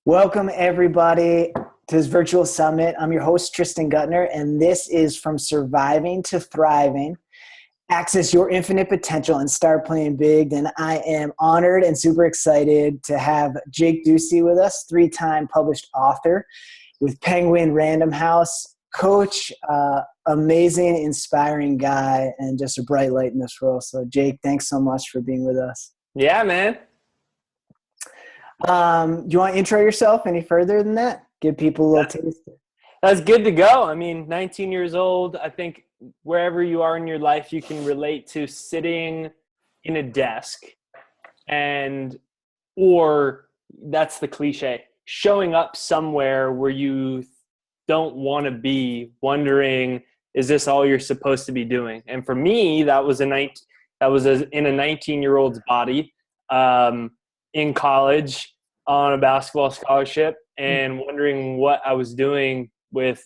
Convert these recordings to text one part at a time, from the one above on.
Welcome, everybody, to this virtual summit. I'm your host, Tristan Gutner, and this is From Surviving to Thriving. Access your infinite potential and start playing big. And I am honored and super excited to have Jake Ducey with us, three-time published author with Penguin Random House, coach, amazing, inspiring guy, and just a bright light in this world. So, Jake, thanks so much for being with us. Yeah, man. Do you want to intro yourself any further than that? Give people a little taste. That's good to go. I mean, 19 years old, I think wherever you are in your life, you can relate to sitting in a desk or that's the cliche, showing up somewhere where you don't want to be, wondering, is this all you're supposed to be doing? And for me, that was in a 19-year-old's body. In college on a basketball scholarship and wondering what I was doing with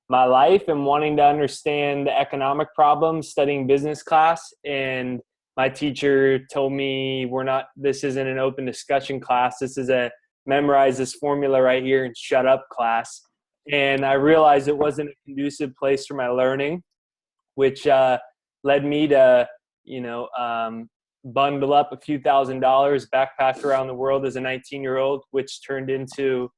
my life and wanting to understand the economic problems, studying business class. And my teacher told me, this isn't an open discussion class. This is a memorize this formula right here and shut up class. And I realized it wasn't a conducive place for my learning, which led me to, bundle up a few $1,000s, backpack around the world as a 19-year-old, which turned into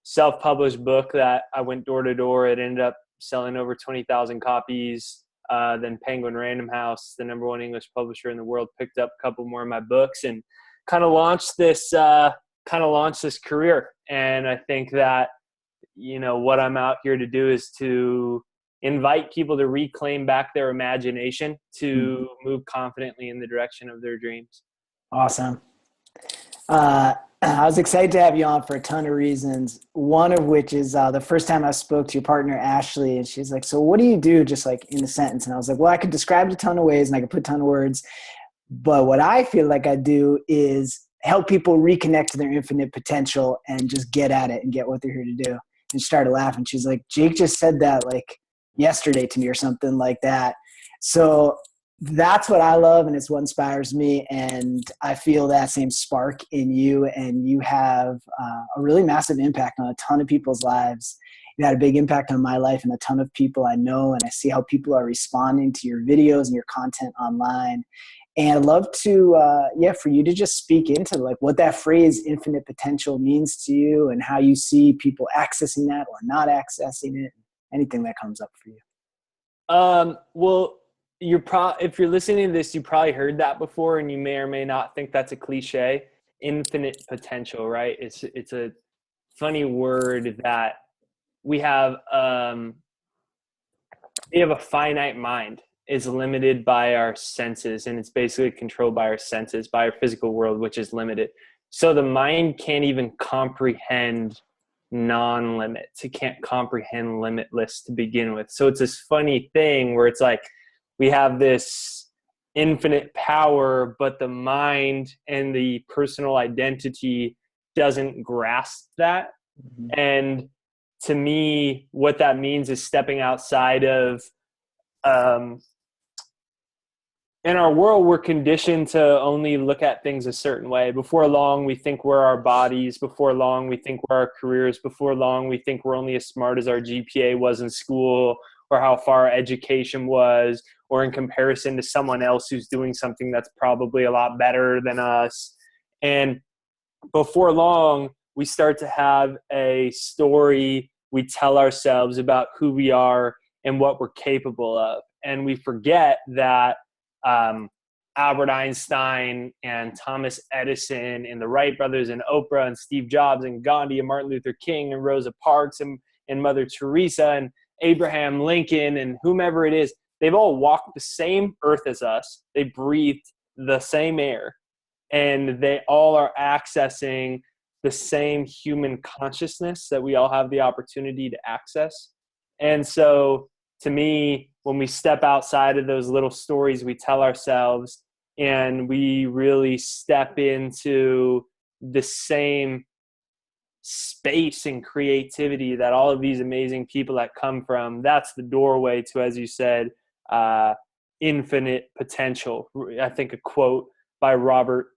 self-published book that I went door to door. It ended up selling over 20,000 copies. Then Penguin Random House, the number one English publisher in the world, picked up a couple more of my books and kind of launched this career. And I think that, what I'm out here to do is to invite people to reclaim back their imagination to move confidently in the direction of their dreams. Awesome. I was excited to have you on for a ton of reasons. One of which is the first time I spoke to your partner, Ashley, and she's like, so what do you do, just like in a sentence? And I was like, well, I could describe it a ton of ways and I could put a ton of words. But what I feel like I do is help people reconnect to their infinite potential and just get at it and get what they're here to do. And she started laughing. She's like, Jake just said that like yesterday to me or something like that. So that's what I love, and it's what inspires me. And I feel that same spark in you, and you have a really massive impact on a ton of people's lives. You had a big impact on my life and a ton of people I know, and I see how people are responding to your videos and your content online. And I'd love to, for you to just speak into like what that phrase infinite potential means to you and how you see people accessing that or not accessing it, anything that comes up for you. Well, if you're listening to this, you probably heard that before, and you may or may not think that's a cliche. Infinite potential, right? It's a funny word that we have a finite mind. Is limited by our senses, and it's basically controlled by our senses, by our physical world, which is limited. So the mind can't even comprehend non-limits. It can't comprehend limitless to begin with. So it's this funny thing where it's like we have this infinite power, but the mind and the personal identity doesn't grasp that. Mm-hmm. And to me, what that means is stepping outside of in our world, we're conditioned to only look at things a certain way. Before long, we think we're our bodies. Before long, we think we're our careers. Before long, we think we're only as smart as our GPA was in school, or how far our education was, or in comparison to someone else who's doing something that's probably a lot better than us. And before long, we start to have a story we tell ourselves about who we are and what we're capable of. And we forget that Albert Einstein and Thomas Edison and the Wright brothers and Oprah and Steve Jobs and Gandhi and Martin Luther King and Rosa Parks and Mother Teresa and Abraham Lincoln and whomever it is, they've all walked the same earth as us. They breathed the same air, and they all are accessing the same human consciousness that we all have the opportunity to access. And so to me, when we step outside of those little stories we tell ourselves and we really step into the same space and creativity that all of these amazing people that come from, that's the doorway to, as you said, infinite potential. I think a quote by Robert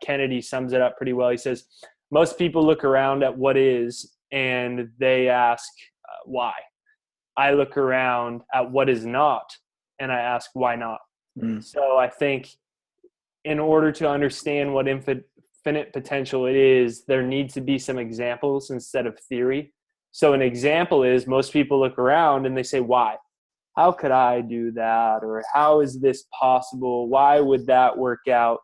Kennedy sums it up pretty well. He says, Most people look around at what is and they ask why. I look around at what is not and I ask why not. So I think in order to understand what infinite potential it is, there needs to be some examples instead of theory. So an example is most people look around and they say, why? How could I do that? Or how is this possible? Why would that work out?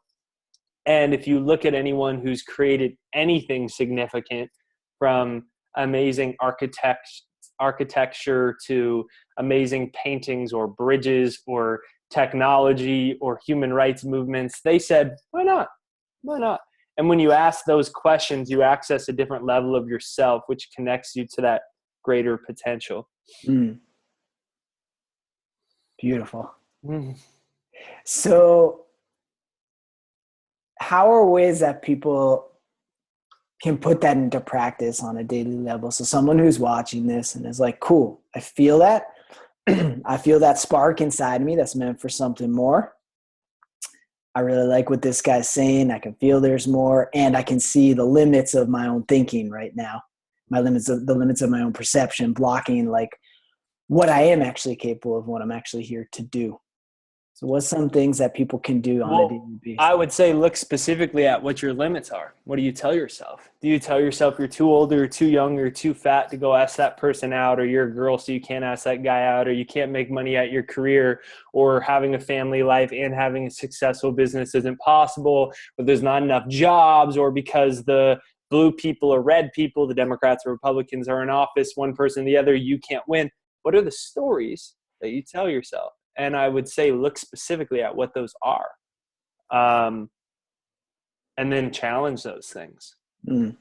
And if you look at anyone who's created anything significant, from amazing architecture to amazing paintings or bridges or technology or human rights movements, they said, why not? Why not? And when you ask those questions, you access a different level of yourself, which connects you to that greater potential. Beautiful. So how are ways that people can put that into practice on a daily level? So someone who's watching this and is like, cool, I feel that. I feel that spark inside me that's meant for something more. I really like what this guy's saying. I can feel there's more, and I can see the limits of my own thinking right now. The limits of my own perception, blocking like what I am actually capable of, what I'm actually here to do. So what's some things that people can do on a daily basis? I would say look specifically at what your limits are. What do you tell yourself? Do you tell yourself you're too old or too young or too fat to go ask that person out, or you're a girl so you can't ask that guy out, or you can't make money at your career, or having a family life and having a successful business isn't possible, or there's not enough jobs, or because the blue people or red people, the Democrats or Republicans are in office, one person or the other, you can't win. What are the stories that you tell yourself? And I would say look specifically at what those are, and then challenge those things, and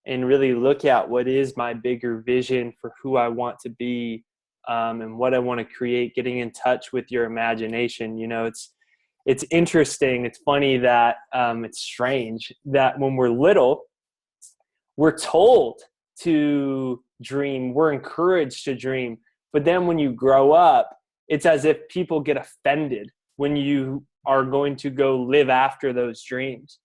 really look at what is my bigger vision for who I want to be, and what I want to create, getting in touch with your imagination. It's interesting. It's funny that it's strange that when we're little, we're told to dream, we're encouraged to dream. But then when you grow up, it's as if people get offended when you are going to go live after those dreams.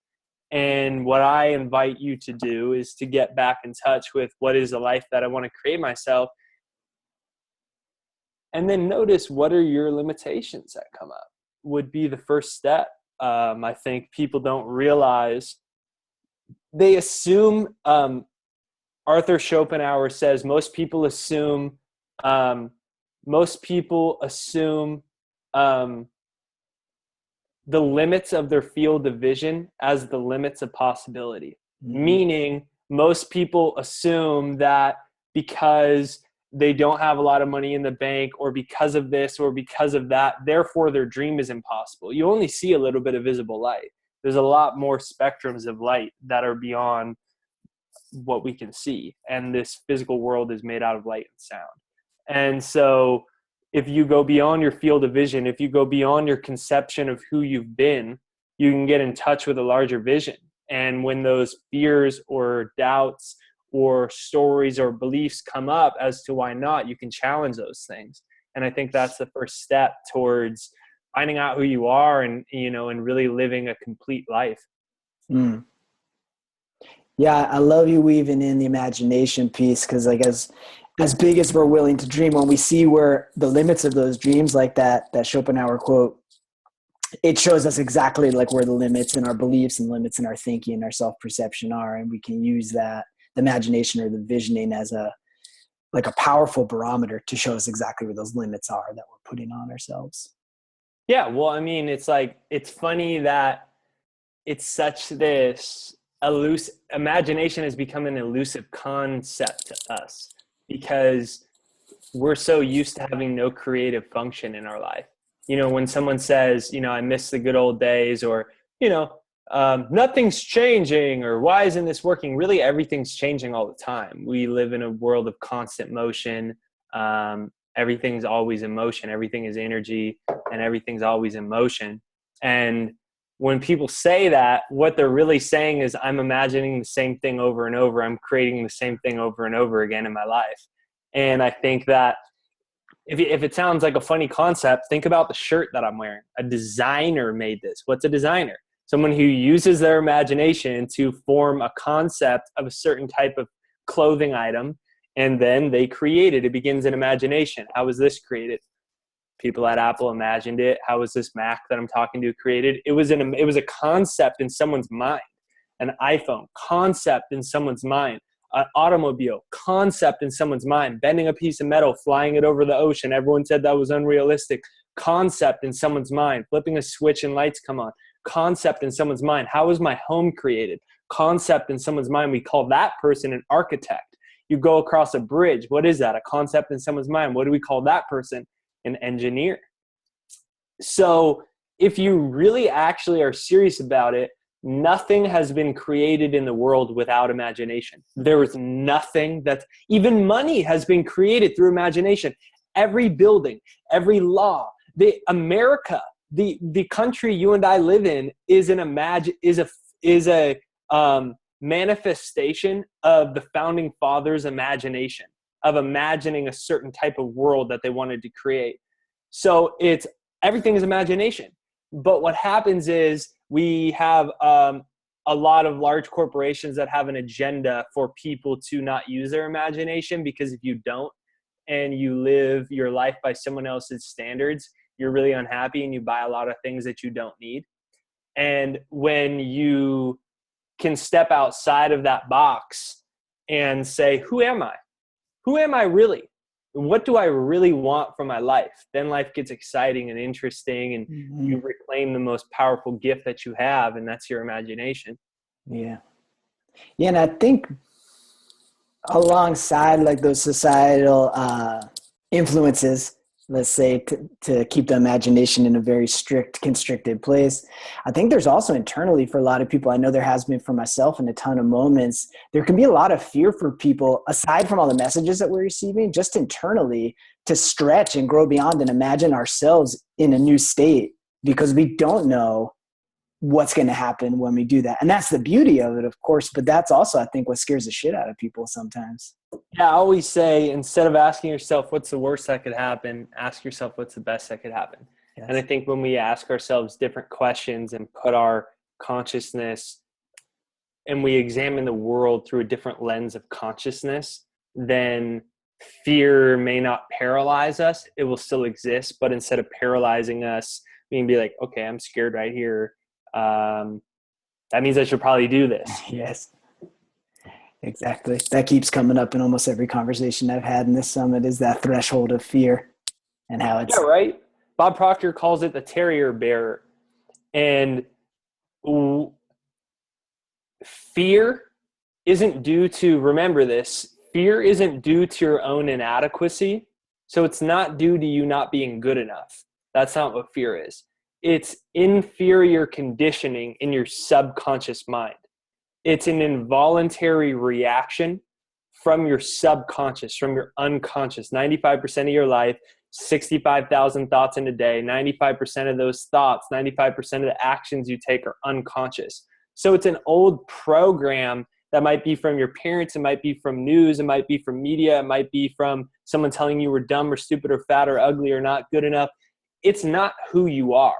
And what I invite you to do is to get back in touch with what is the life that I want to create myself. And then notice what are your limitations that come up would be the first step. I think people don't realize, they assume, Arthur Schopenhauer says most people assume the limits of their field of vision as the limits of possibility. Meaning most people assume that because they don't have a lot of money in the bank, or because of this or because of that, therefore their dream is impossible. You only see a little bit of visible light. There's a lot more spectrums of light that are beyond what we can see. And this physical world is made out of light and sound. And so if you go beyond your field of vision, if you go beyond your conception of who you've been, you can get in touch with a larger vision. And when those fears or doubts or stories or beliefs come up as to why not, you can challenge those things. And I think that's the first step towards finding out who you are and really living a complete life. Yeah, I love you weaving in the imagination piece, because like as big as we're willing to dream, when we see where the limits of those dreams, like that Schopenhauer quote, it shows us exactly like where the limits in our beliefs and limits in our thinking and our self-perception are. And we can use that, the imagination or the visioning, as a powerful barometer to show us exactly where those limits are that we're putting on ourselves. Yeah. Well, I mean, it's funny that it's such this imagination has become an elusive concept to us, because we're so used to having no creative function in our life. When someone says, I miss the good old days, or, nothing's changing, or why isn't this working? Really, everything's changing all the time. We live in a world of constant motion. Everything's always in motion. Everything is energy, and everything's always in motion. And when people say that, what they're really saying is, I'm imagining the same thing over and over. I'm creating the same thing over and over again in my life. And I think that if it sounds like a funny concept, think about the shirt that I'm wearing. A designer made this. What's a designer? Someone who uses their imagination to form a concept of a certain type of clothing item, and then they create it. It begins in imagination. How was this created? People at Apple imagined it. How was this Mac that I'm talking to created? It was a concept in someone's mind. An iPhone, concept in someone's mind. An automobile, concept in someone's mind. Bending a piece of metal, flying it over the ocean. Everyone said that was unrealistic. Concept in someone's mind. Flipping a switch and lights come on. Concept in someone's mind. How was my home created? Concept in someone's mind. We call that person an architect. You go across a bridge. What is that? A concept in someone's mind. What do we call that person? An engineer. So if you really actually are serious about it, nothing has been created in the world without imagination. There is nothing even money has been created through imagination. Every building, every law, America, the country you and I live in is a manifestation of the founding fathers' imagination, of imagining a certain type of world that they wanted to create. So everything is imagination. But what happens is we have a lot of large corporations that have an agenda for people to not use their imagination, because if you don't and you live your life by someone else's standards, you're really unhappy and you buy a lot of things that you don't need. And when you can step outside of that box and say, who am I? Who am I really? What do I really want from my life? Then life gets exciting and interesting, and you reclaim the most powerful gift that you have, and that's your imagination. Yeah. Yeah. And I think alongside like those societal influences, let's say, to keep the imagination in a very strict, constricted place, I think there's also internally for a lot of people, I know there has been for myself in a ton of moments, there can be a lot of fear for people, aside from all the messages that we're receiving, just internally to stretch and grow beyond and imagine ourselves in a new state, because we don't know what's going to happen when we do that. And that's the beauty of it, of course, but that's also, I think, what scares the shit out of people sometimes. Yeah, I always say, instead of asking yourself what's the worst that could happen, ask yourself what's the best that could happen. Yes. And I think when we ask ourselves different questions and put our consciousness and we examine the world through a different lens of consciousness, then fear may not paralyze us. It will still exist, but instead of paralyzing us, we can be like, okay, I'm scared right here. That means I should probably do this. Yes, exactly. That keeps coming up in almost every conversation I've had in this summit, is that threshold of fear and how it's. Yeah, right. Bob Proctor calls it the terrier bearer. And fear isn't due to, remember this, fear isn't due to your own inadequacy. So it's not due to you not being good enough. That's not what fear is. It's inferior conditioning in your subconscious mind. It's an involuntary reaction from your subconscious, from your unconscious. 95% of your life, 65,000 thoughts in a day, 95% of those thoughts, 95% of the actions you take are unconscious. So it's an old program that might be from your parents, it might be from news, it might be from media, it might be from someone telling you we're dumb or stupid or fat or ugly or not good enough. It's not who you are.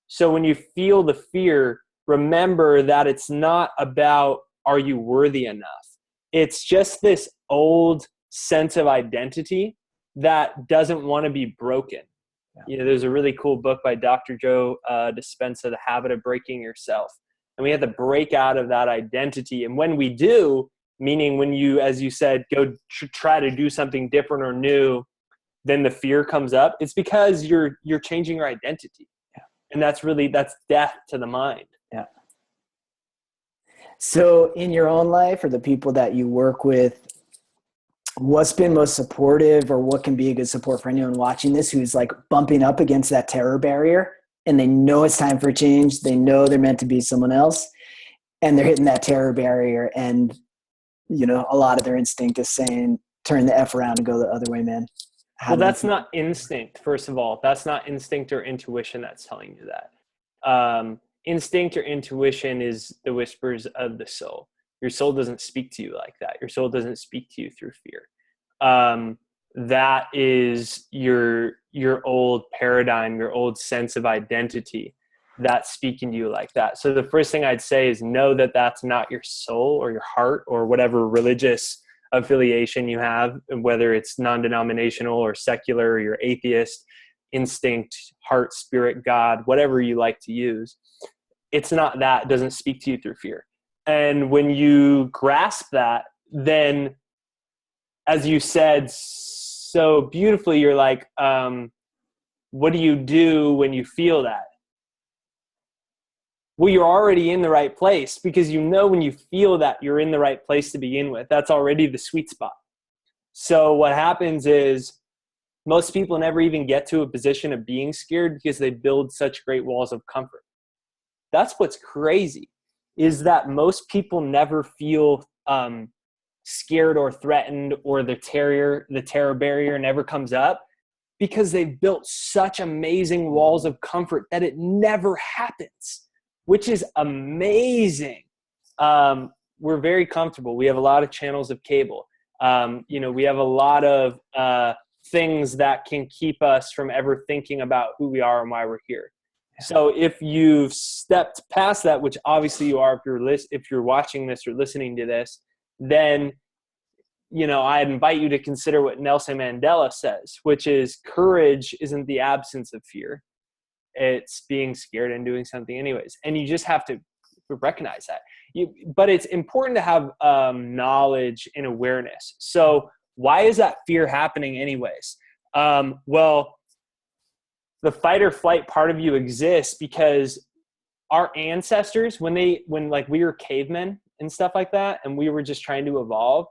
So when you feel the fear, remember that it's not about, are you worthy enough? It's just this old sense of identity that doesn't want to be broken. Yeah. You know, there's a really cool book by Dr. Joe Dispenza, The Habit of Breaking Yourself. And we have to break out of that identity. And when we do, meaning when you, as you said, go try to do something different or new, then the fear comes up. It's because you're changing your identity. Yeah. And that's death to the mind. Yeah. So in your own life or the people that you work with, what's been most supportive, or what can be a good support for anyone watching this who's like bumping up against that terror barrier and they know it's time for change, they know they're meant to be someone else, and they're hitting that terror barrier, and you know, a lot of their instinct is saying, turn the F around and go the other way, man. Well, that's not instinct, first of all. That's not instinct or intuition that's telling you that. Instinct or intuition is the whispers of the soul. Your soul doesn't speak to you like that. Your soul doesn't speak to you through fear. That is your old paradigm, your old sense of identity. that's speaking to you like that. So the first thing I'd say is know that that's not your soul or your heart or whatever religious affiliation you have, whether it's non-denominational or secular or you're atheist, instinct, heart, spirit, God, whatever you like to use. It's not that. It doesn't speak to you through fear. And when you grasp that, then as you said so beautifully, you're like, what do you do when you feel that? Well, you're already in the right place, because you know when you feel that, you're in the right place to begin with. That's already the sweet spot. So what happens is most people never even get to a position of being scared because they build such great walls of comfort. That's what's crazy, is that most people never feel scared or threatened, or the terror barrier never comes up, because they've built such amazing walls of comfort that it never happens, which is amazing. We're very comfortable. We have a lot of channels of cable. We have a lot of things that can keep us from ever thinking about who we are and why we're here. So if you've stepped past that, which obviously you are, if you're watching this or listening to this, then I'd invite you to consider what Nelson Mandela says, which is courage isn't the absence of fear. It's being scared and doing something anyways. And you just have to recognize that. But it's important to have knowledge and awareness. So why is that fear happening anyways? Well, the fight or flight part of you exists because our ancestors, when we were cavemen and stuff like that, and we were just trying to evolve,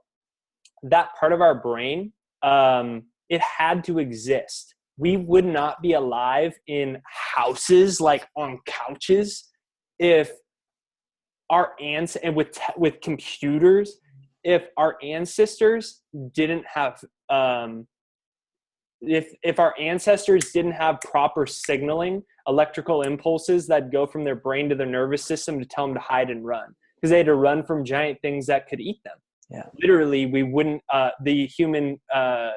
that part of our brain, it had to exist. We would not be alive in houses, like on couches, if our and with computers, if our ancestors didn't have if our ancestors didn't have proper signaling, electrical impulses that go from their brain to their nervous system to tell them to hide and run, because they had to run from giant things that could eat them. Yeah. Literally, we wouldn't. The human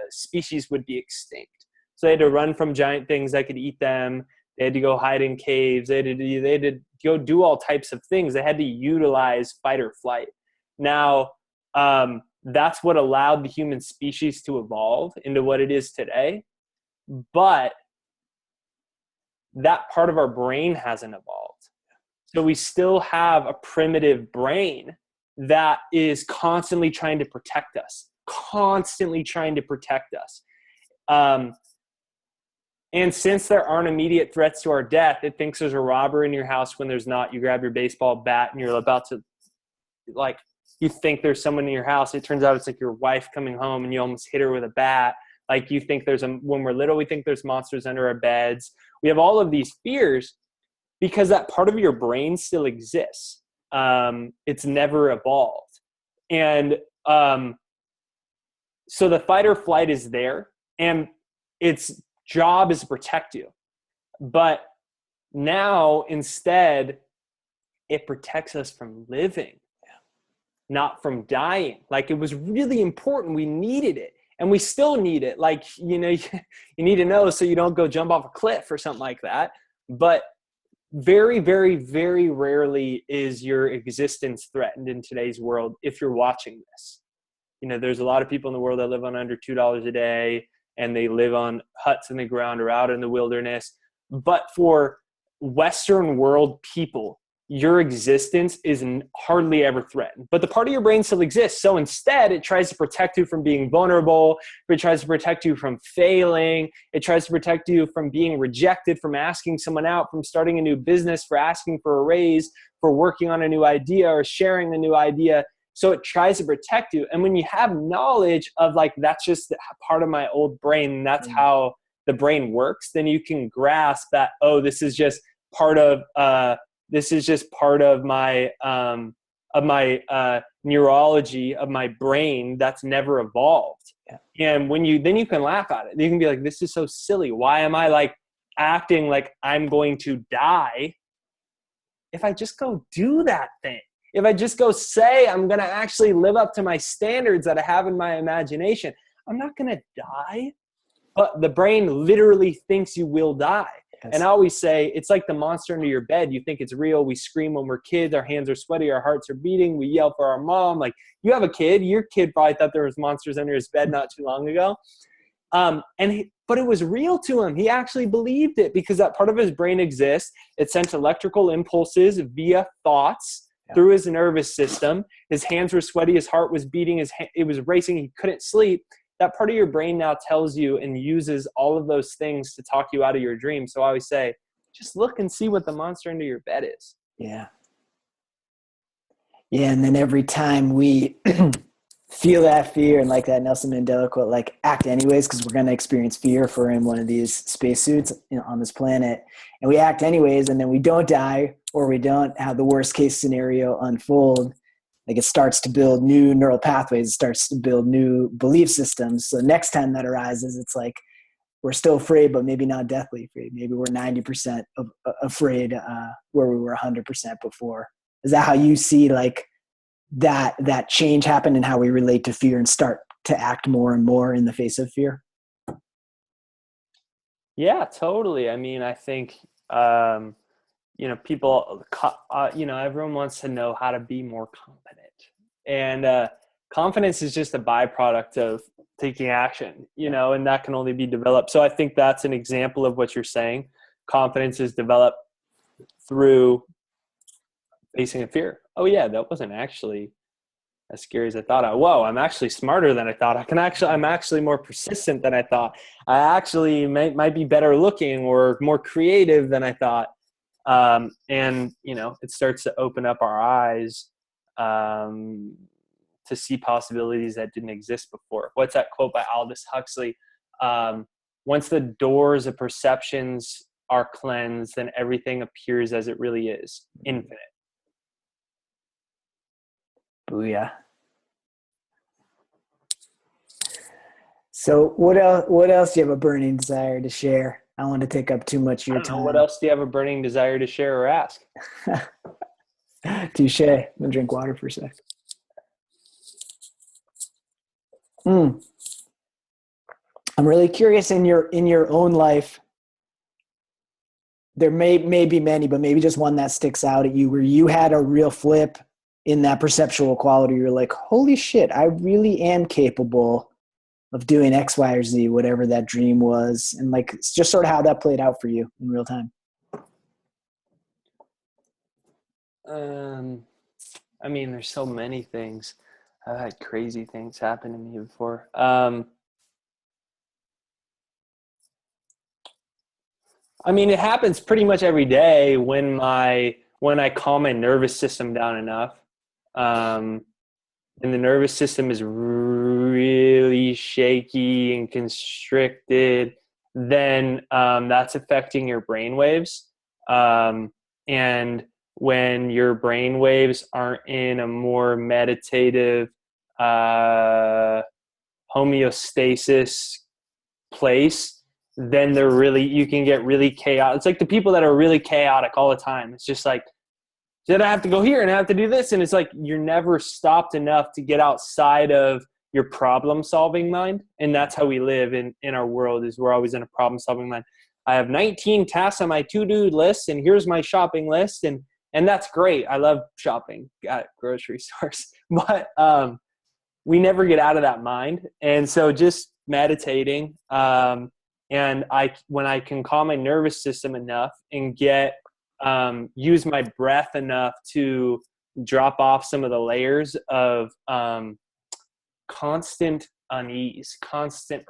species would be extinct. So they had to run from giant things that could eat them. They had to go hide in caves. They had to go do all types of things. They had to utilize fight or flight. Now, that's what allowed the human species to evolve into what it is today. But that part of our brain hasn't evolved. So we still have a primitive brain that is constantly trying to protect us. And since there aren't immediate threats to our death, it thinks there's a robber in your house when there's not. You grab your baseball bat and you're about to, you think there's someone in your house. It turns out it's like your wife coming home and you almost hit her with a bat. Like you think when we're little, we think there's monsters under our beds. We have all of these fears because that part of your brain still exists. It's never evolved. And so the fight or flight is there, and its job is to protect you. But now instead, it protects us from living, not from dying. Like, it was really important. We needed it, and we still need it. Like, you need to know so you don't go jump off a cliff or something like that. But very, very, very rarely is your existence threatened in today's world if you're watching this. There's a lot of people in the world that live on under $2 a day, and they live on huts in the ground or out in the wilderness. But for Western world people, your existence is hardly ever threatened. But the part of your brain still exists. So instead, it tries to protect you from being vulnerable. It tries to protect you from failing. It tries to protect you from being rejected, from asking someone out, from starting a new business, for asking for a raise, for working on a new idea or sharing a new idea. So it tries to protect you. And when you have knowledge of that's just part of my old brain, that's how the brain works, then you can grasp that, this is just part of my neurology of my brain that's never evolved. Yeah. And then you can laugh at it. You can be like, this is so silly. Why am I acting like I'm going to die if I just go do that thing? If I just go say I'm going to actually live up to my standards that I have in my imagination, I'm not going to die. But the brain literally thinks you will die. Yes. And I always say, it's like the monster under your bed. You think it's real. We scream when we're kids. Our hands are sweaty. Our hearts are beating. We yell for our mom. Like, you have a kid. Your kid probably thought there was monsters under his bed not too long ago. But it was real to him. He actually believed it because that part of his brain exists. It sent electrical impulses via thoughts through his nervous system. His hands were sweaty. His heart was beating. It was racing. He couldn't sleep. That part of your brain now tells you and uses all of those things to talk you out of your dream. So I always say, just look and see what the monster under your bed is. Yeah. Yeah. And then every time we feel that fear, and like that Nelson Mandela quote, like act anyways, because we're going to experience fear if we're in one of these spacesuits, you know, on this planet, and we act anyways, and then we don't die, or we don't have the worst case scenario unfold. Like, it starts to build new neural pathways. It starts to build new belief systems. So next time that arises, it's like we're still afraid, but maybe not deathly afraid. Maybe we're 90% afraid where we were 100% before. Is that how you see like that change happen in how we relate to fear and start to act more and more in the face of fear? Yeah, totally. I mean, I think, people, everyone wants to know how to be more confident. And confidence is just a byproduct of taking action, and that can only be developed. So I think that's an example of what you're saying. Confidence is developed through facing a fear. Oh yeah, that wasn't actually as scary as I thought. Whoa, I'm actually smarter than I thought. I'm actually more persistent than I thought. I actually might be better looking or more creative than I thought. It starts to open up our eyes to see possibilities that didn't exist before. What's that quote by Aldous Huxley? Once the doors of perceptions are cleansed, then everything appears as it really is, infinite. Booyah. So what else do you have a burning desire to share? I don't want to take up too much of your time. What else do you have a burning desire to share or ask? Touche. I'm gonna drink water for a sec. I'm really curious in your own life. There may be many, but maybe just one that sticks out at you where you had a real flip in that perceptual quality. You're like, holy shit, I really am capable of doing X, Y, or Z, whatever that dream was. And like, it's just sort of how that played out for you in real time. I mean, there's so many things. I've had crazy things happen to me before. I mean, it happens pretty much every day when I calm my nervous system down enough. And the nervous system is really shaky and constricted, then that's affecting your brain waves. And when your brain waves aren't in a more meditative homeostasis place, then you can get really chaotic. It's like the people that are really chaotic all the time. It's just like, did I have to go here and I have to do this? And it's like, you're never stopped enough to get outside of your problem solving mind. And that's how we live in our world, is we're always in a problem solving mind. I have 19 tasks on my to-do list, and here's my shopping list. And that's great. I love shopping at grocery stores, but we never get out of that mind. And so just meditating, when I can calm my nervous system enough and use my breath enough to drop off some of the layers of constant unease, constant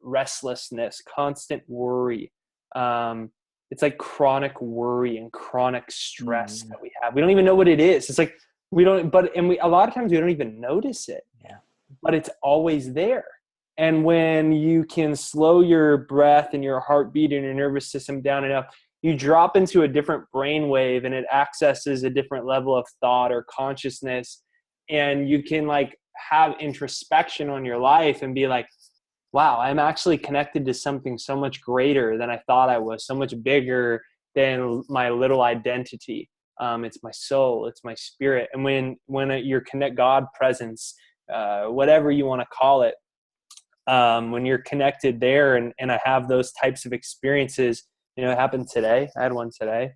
restlessness, constant worry. It's like chronic worry and chronic stress that we have. We don't even know what it is. It's like a lot of times we don't even notice it. Yeah. But it's always there. And when you can slow your breath and your heartbeat and your nervous system down enough, you drop into a different brain wave and it accesses a different level of thought or consciousness. And you can like have introspection on your life and be like, wow, I'm actually connected to something so much greater than I thought I was, so much bigger than my little identity. It's my soul, it's my spirit. And when you're God presence, whatever you want to call it, when you're connected there and I have those types of experiences, It happened today. I had one today.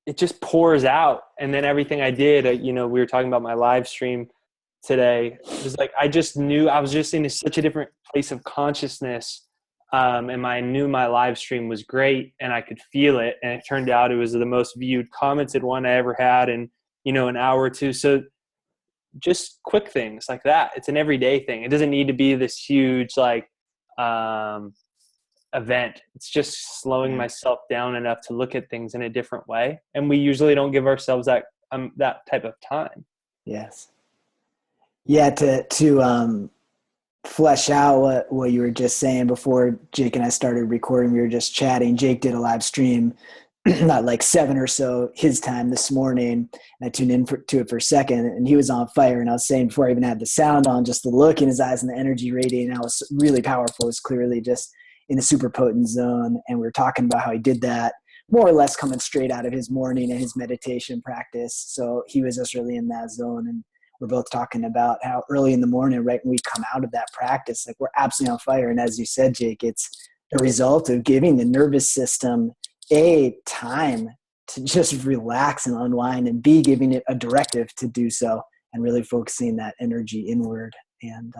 It just pours out. And then everything I did, we were talking about my live stream today. It was like, I just knew I was just in such a different place of consciousness. And I knew my live stream was great and I could feel it. And it turned out it was the most viewed commented one I ever had in, an hour or two. So just quick things like that. It's an everyday thing. It doesn't need to be this huge, event. It's just slowing myself down enough to look at things in a different way. And we usually don't give ourselves that type of time. Yes. Yeah. To flesh out what you were just saying before Jake and I started recording, we were just chatting. Jake did a live stream not like 7 or so his time this morning, and I tuned in to it for a second, and he was on fire. And I was saying before I even had the sound on, just the look in his eyes and the energy radiating out was really powerful. It was clearly just in a super potent zone. And we were talking about how he did that more or less coming straight out of his morning and his meditation practice. So he was just really in that zone. And we're both talking about how early in the morning, right when we come out of that practice, like we're absolutely on fire. And as you said, Jake, it's a result of giving the nervous system time to just relax and unwind, and B, giving it a directive to do so and really focusing that energy inward. And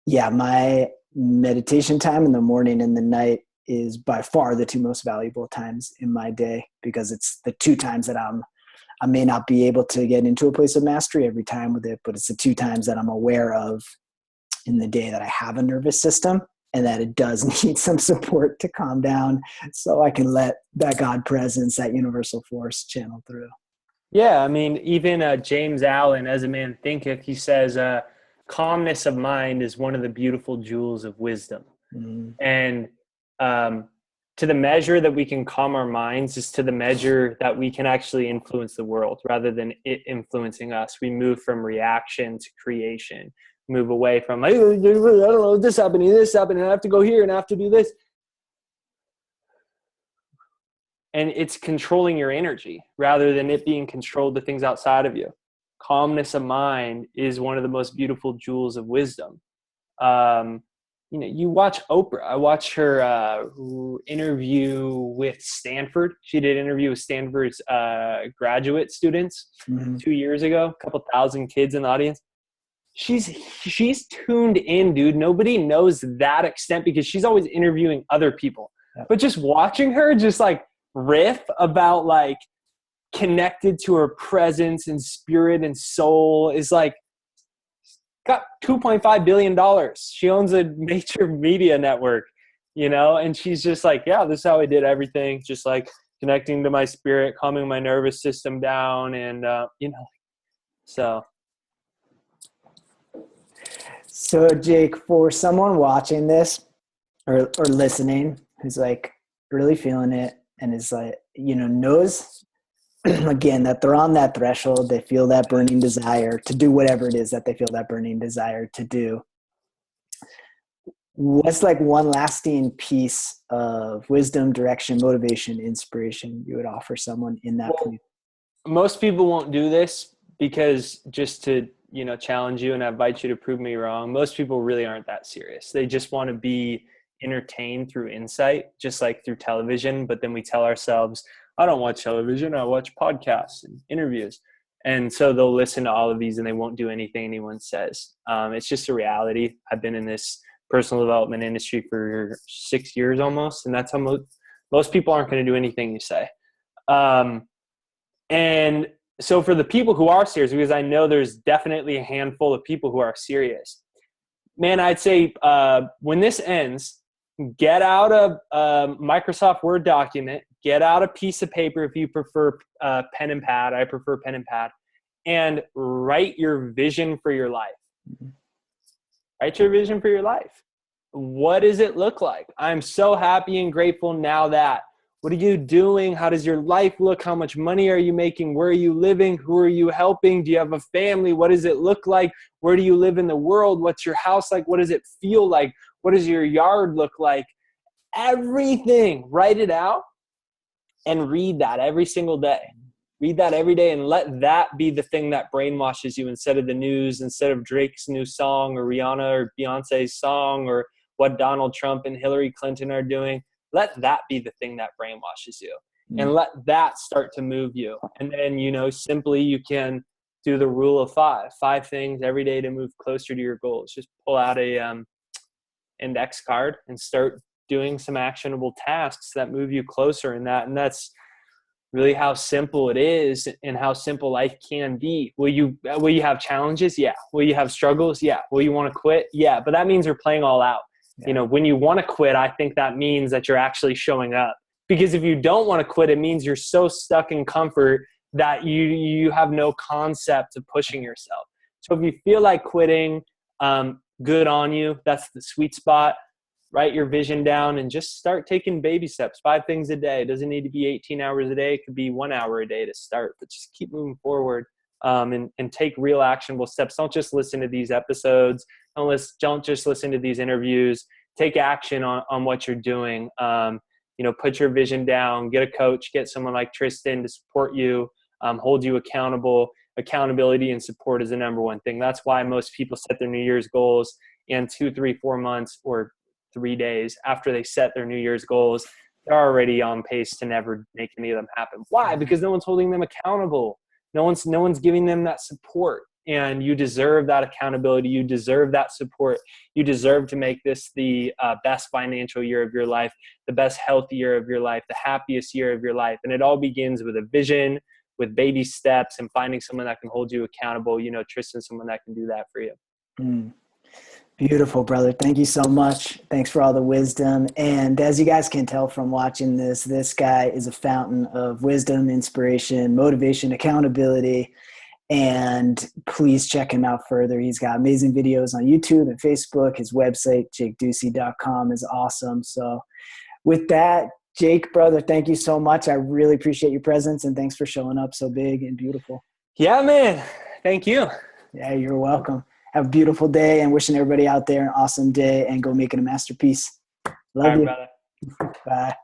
my meditation time in the morning and the night is by far the two most valuable times in my day, because it's the two times that I may not be able to get into a place of mastery every time with it, but it's the two times that I'm aware of in the day that I have a nervous system and that it does need some support to calm down, so I can let that God presence, that universal force, channel through. Yeah, I mean, even James Allen, As a Man Thinketh, he says, calmness of mind is one of the beautiful jewels of wisdom. Mm-hmm. And to the measure that we can calm our minds is to the measure that we can actually influence the world rather than it influencing us. We move from reaction to creation. Move away from like, I don't know, this happened, and I have to go here and I have to do this. And it's controlling your energy rather than it being controlled to things outside of you. Calmness of mind is one of the most beautiful jewels of wisdom. You watch Oprah. I watched her interview with Stanford. She did an interview with Stanford's graduate students 2 years ago, a couple thousand kids in the audience. She's tuned in, dude. Nobody knows that extent because she's always interviewing other people. Yep. But just watching her just like riff about like connected to her presence and spirit and soul is like got $2.5 billion. She owns a major media network, and she's just like, yeah, this is how I did everything. Just like connecting to my spirit, calming my nervous system down. And, So Jake, for someone watching this or listening, who's like really feeling it and is like, knows again that they're on that threshold, they feel that burning desire to do whatever it is that they feel that burning desire to do. What's like one lasting piece of wisdom, direction, motivation, inspiration you would offer someone in that community? Most people won't do this because just to, challenge you, and I invite you to prove me wrong. Most people really aren't that serious. They just want to be entertained through insight, just like through television. But then we tell ourselves, I don't watch television. I watch podcasts and interviews. And so they'll listen to all of these and they won't do anything anyone says. It's just a reality. I've been in this personal development industry for 6 years almost. And that's how most people aren't going to do anything you say. And so for the people who are serious, because I know there's definitely a handful of people who are serious, man, I'd say when this ends, get out a Microsoft Word document, get out a piece of paper if you prefer pen and pad. I prefer pen and pad. And write your vision for your life. Write your vision for your life. What does it look like? I'm so happy and grateful now that. What are you doing? How does your life look? How much money are you making? Where are you living? Who are you helping? Do you have a family? What does it look like? Where do you live in the world? What's your house like? What does it feel like? What does your yard look like? Everything. Write it out and read that every single day. Read that every day and let that be the thing that brainwashes you instead of the news, instead of Drake's new song or Rihanna or Beyonce's song or what Donald Trump and Hillary Clinton are doing. Let that be the thing that brainwashes you, and let that start to move you. And then, you know, simply you can do the rule of 5 things every day to move closer to your goals. Just pull out a index card and start doing some actionable tasks that move you closer in that. And that's really how simple it is and how simple life can be. Will you have challenges? Yeah. Will you have struggles? Yeah. Will you want to quit? Yeah. But that means you're playing all out. Yeah. You know, when you want to quit, I think that means that you're actually showing up. Because if you don't want to quit, it means you're so stuck in comfort that you have no concept of pushing yourself. So if you feel like quitting, good on you. That's the sweet spot. Write your vision down and just start taking baby steps. 5 things a day. It doesn't need to be 18 hours a day. It could be 1 hour a day to start, but just keep moving forward, and take real actionable steps. Don't just listen to these episodes. Don't just listen to these interviews. Take action on what you're doing. You know, put your vision down, get a coach, get someone like Tristan to support you, hold you accountable. Accountability and support is the number one thing. That's why most people set their New Year's goals, and 2, 3, 4 months or 3 days after they set their New Year's goals, they're already on pace to never make any of them happen. Why? Because no one's holding them accountable. No one's giving them that support. And you deserve that accountability. You deserve that support. You deserve to make this the best financial year of your life, the best health year of your life, the happiest year of your life. And it all begins with a vision, with baby steps, and finding someone that can hold you accountable. You know, Tristan, someone that can do that for you. Beautiful, brother. Thank you so much. Thanks for all the wisdom. And as you guys can tell from watching this guy is a fountain of wisdom, inspiration, motivation, accountability. And please check him out further. He's got amazing videos on YouTube and Facebook. His website, jakeducey.com, is awesome. So with that, Jake, brother, thank you so much. I really appreciate your presence, and thanks for showing up so big and beautiful. Yeah, man. Thank you. Yeah, you're welcome. Have a beautiful day, and wishing everybody out there an awesome day, and go make it a masterpiece. Love you. Brother. Bye.